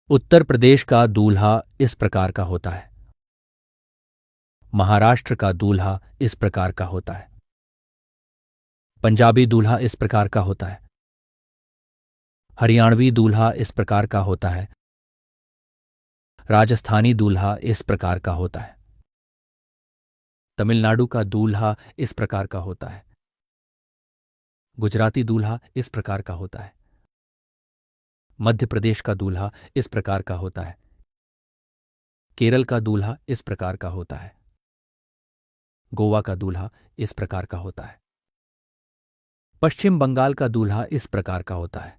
उत्तर प्रदेश का दूल्हा इस प्रकार का होता है। महाराष्ट्र का दूल्हा इस प्रकार का होता है। पंजाबी दूल्हा इस प्रकार का होता है। हरियाणवी दूल्हा इस प्रकार का होता है। राजस्थानी दूल्हा इस प्रकार का होता है। तमिलनाडु का दूल्हा इस प्रकार का होता है। गुजराती दूल्हा इस प्रकार का होता है। मध्य प्रदेश का दूल्हा इस प्रकार का होता है। केरल का दूल्हा इस प्रकार का होता है। गोवा का दूल्हा इस प्रकार का होता है। पश्चिम बंगाल का दूल्हा इस प्रकार का होता है।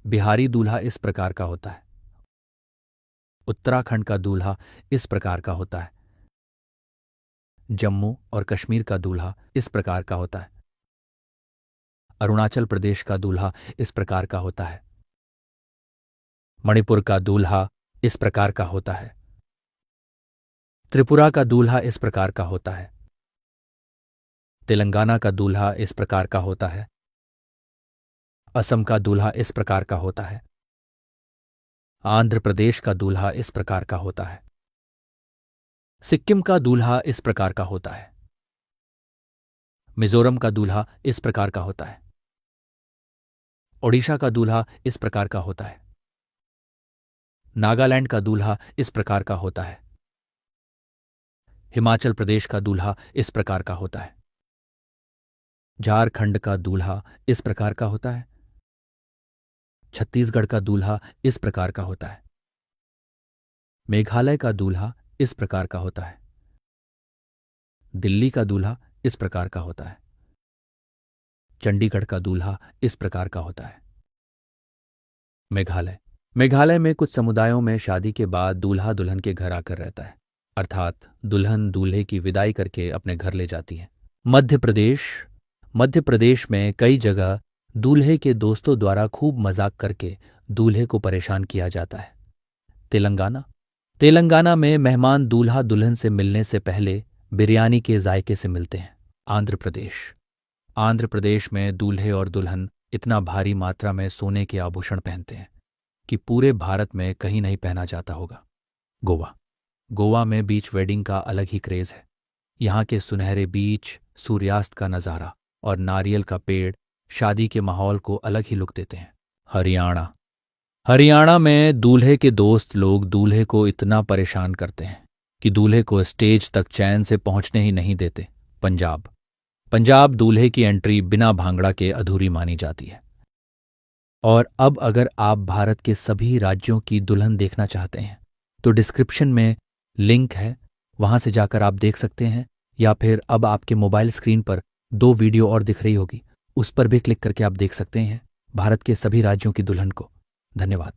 बिहारी दूल्हा इस प्रकार का होता है। उत्तराखंड का दूल्हा इस प्रकार का होता है। जम्मू और कश्मीर का दूल्हा इस प्रकार का होता है। अरुणाचल प्रदेश का दूल्हा इस प्रकार का होता है। मणिपुर का दूल्हा इस प्रकार का होता है। त्रिपुरा का दूल्हा इस प्रकार का होता है। तेलंगाना का दूल्हा इस प्रकार का होता है। असम का दूल्हा इस प्रकार का होता है। आंध्र प्रदेश का दूल्हा इस प्रकार का होता है। सिक्किम का दूल्हा इस प्रकार का होता है। मिजोरम का दूल्हा इस प्रकार का होता है। ओडिशा का दूल्हा इस प्रकार का होता है। नागालैंड का दूल्हा इस प्रकार का होता है। हिमाचल प्रदेश का दूल्हा इस प्रकार का होता है। झारखंड का दूल्हा इस प्रकार का होता है। छत्तीसगढ़ का दूल्हा इस प्रकार का होता है। मेघालय का दूल्हा इस प्रकार का होता है। दिल्ली का दूल्हा इस प्रकार का होता है। चंडीगढ़ का दूल्हा इस प्रकार का होता है। मेघालय में कुछ समुदायों में शादी के बाद दूल्हा दुल्हन के घर आकर रहता है, अर्थात दुल्हन दूल्हे की विदाई करके अपने घर ले जाती है। मध्य प्रदेश में कई जगह दूल्हे के दोस्तों द्वारा खूब मजाक करके दूल्हे को परेशान किया जाता है। तेलंगाना में मेहमान दूल्हा दुल्हन से मिलने से पहले बिरयानी के जायके से मिलते हैं। आंध्र प्रदेश में दूल्हे और दुल्हन इतना भारी मात्रा में सोने के आभूषण पहनते हैं कि पूरे भारत में कहीं नहीं पहना जाता होगा। गोवा में बीच वेडिंग का अलग ही क्रेज है। यहाँ के सुनहरे बीच, सूर्यास्त का नज़ारा और नारियल का पेड़ शादी के माहौल को अलग ही लुक देते हैं। हरियाणा में दूल्हे के दोस्त लोग दूल्हे को इतना परेशान करते हैं कि दूल्हे को स्टेज तक चैन से पहुंचने ही नहीं देते। पंजाब दूल्हे की एंट्री बिना भांगड़ा के अधूरी मानी जाती है। और अब अगर आप भारत के सभी राज्यों की दुल्हन देखना चाहते हैं तो डिस्क्रिप्शन में लिंक है, वहां से जाकर आप देख सकते हैं, या फिर अब आपके मोबाइल स्क्रीन पर 2 वीडियो और दिख रही होगी, उस पर भी क्लिक करके आप देख सकते हैं भारत के सभी राज्यों की दुल्हन को। धन्यवाद।